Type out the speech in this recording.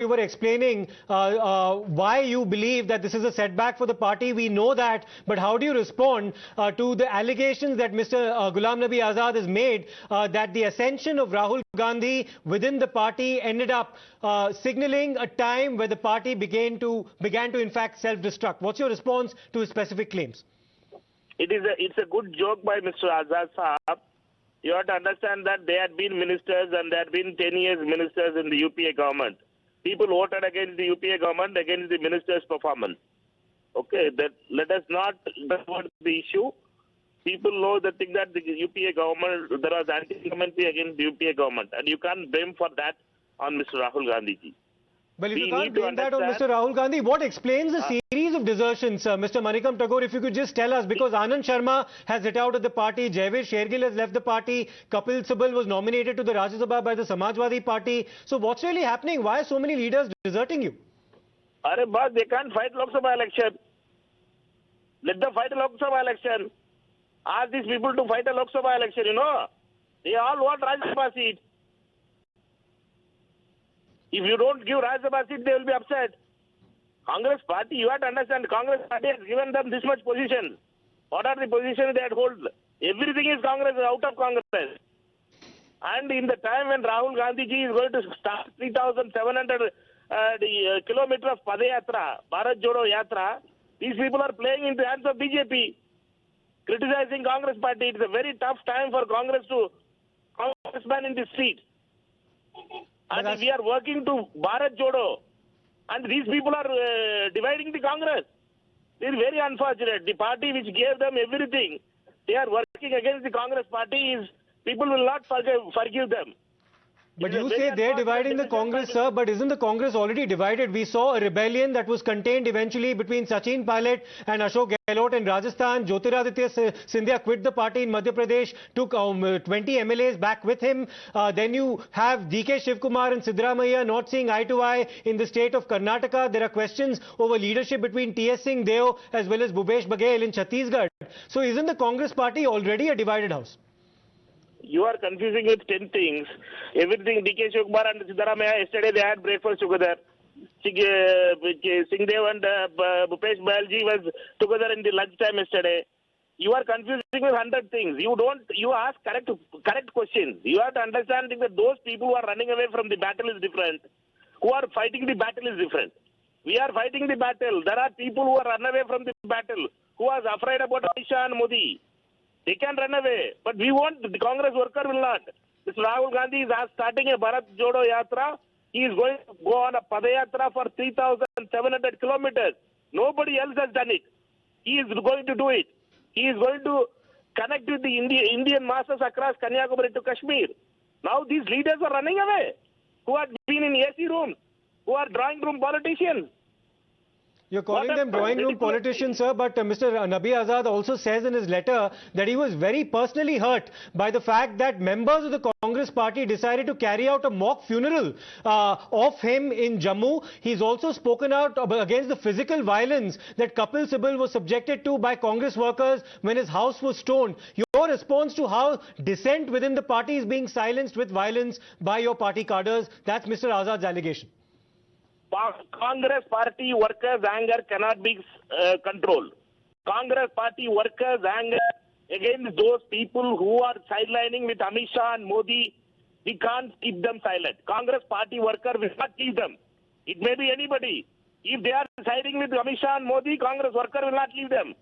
you were explaining why you believe that this is a setback for the party. We know that, but how do you respond to the allegations that Mr. Ghulam Nabi Azad has made that the ascension of Rahul Gandhi within the party ended up signaling a time where the party began to in fact self-destruct? What's your response to his specific claims? It's a good joke by Mr. Azad Sahab. You have to understand that they had been ministers and they had been 10 years ministers in the UPA government. People voted against the UPA government, against the minister's performance. Okay, let us not divert the issue. People know the thing that the UPA government, there was anti-incumbency against the UPA government, and you can't blame for that on Mr. Rahul Gandhi ji. Well, if you can't blame that on Mr. Rahul Gandhi, what explains the series of desertions, Mr. Manickam Tagore? If you could just tell us, because Anand Sharma has hit out of the party, Jaiveer Shergill has left the party, Kapil Sibal was nominated to the Rajya Sabha by the Samajwadi Party. So what's really happening? Why are so many leaders deserting you? Arey boss, they can't fight Lok Sabha election. Let them fight a Lok Sabha election. Ask these people to fight a Lok Sabha election, you know. They all want Rajya Sabha seat. If you don't give Rajya Sabha seat, they will be upset. Congress party, you have to understand, Congress party has given them this much position. What are the positions they had hold? Everything is Congress, out of Congress. And in the time when Rahul Gandhi ji is going to start 3,700 kilometers of Padayatra, Bharat Jodo Yatra, these people are playing in the hands of BJP, criticizing Congress party. It's a very tough time for Congress to congressman in the street. And we are working to Bharat Jodo. And these people are dividing the Congress. It is very unfortunate. The party which gave them everything, they are working against the Congress party. People will not forgive them. But you say they're dividing the Congress, sir, but isn't the Congress already divided? We saw a rebellion that was contained eventually between Sachin Pilot and Ashok Gehlot in Rajasthan. Jyotiraditya Scindia quit the party in Madhya Pradesh, took 20 MLAs back with him. Then you have DK Shivkumar and Siddaramaiah not seeing eye to eye in the state of Karnataka. There are questions over leadership between T.S. Singh Deo as well as Bhupesh Baghel in Chhattisgarh. So isn't the Congress party already a divided house? You are confusing with 10 things. Everything, DK Shivkumar and Siddaramaiah, yesterday they had breakfast together. Singh Dev and Bhupesh Baghel was together in the lunchtime yesterday. You are confusing with 100 things. You ask correct questions. You have to understand that those people who are running away from the battle is different. Who are fighting the battle is different. We are fighting the battle. There are people who are run away from the battle, who are afraid about Aisha and Modi. They can run away, but we won't. The Congress worker will not. Mr. Rahul Gandhi is starting a Bharat Jodo Yatra. He is going to go on a Padayatra for 3,700 kilometers. Nobody else has done it. He is going to do it. He is going to connect with the Indian masses across Kanyakumari to Kashmir. Now these leaders are running away, who have been in AC rooms, who are drawing room politicians. You're calling them drawing room politicians, sir, but Mr. Nabi Azad also says in his letter that he was very personally hurt by the fact that members of the Congress party decided to carry out a mock funeral of him in Jammu. He's also spoken out against the physical violence that Kapil Sibal was subjected to by Congress workers when his house was stoned. Your response to how dissent within the party is being silenced with violence by your party cadres, that's Mr. Azad's allegation. Congress party workers' anger cannot be controlled. Congress party workers' anger against those people who are sidelining with Amit Shah and Modi, we can't keep them silent. Congress party worker will not keep them. It may be anybody. If they are siding with Amit Shah and Modi, Congress worker will not leave them.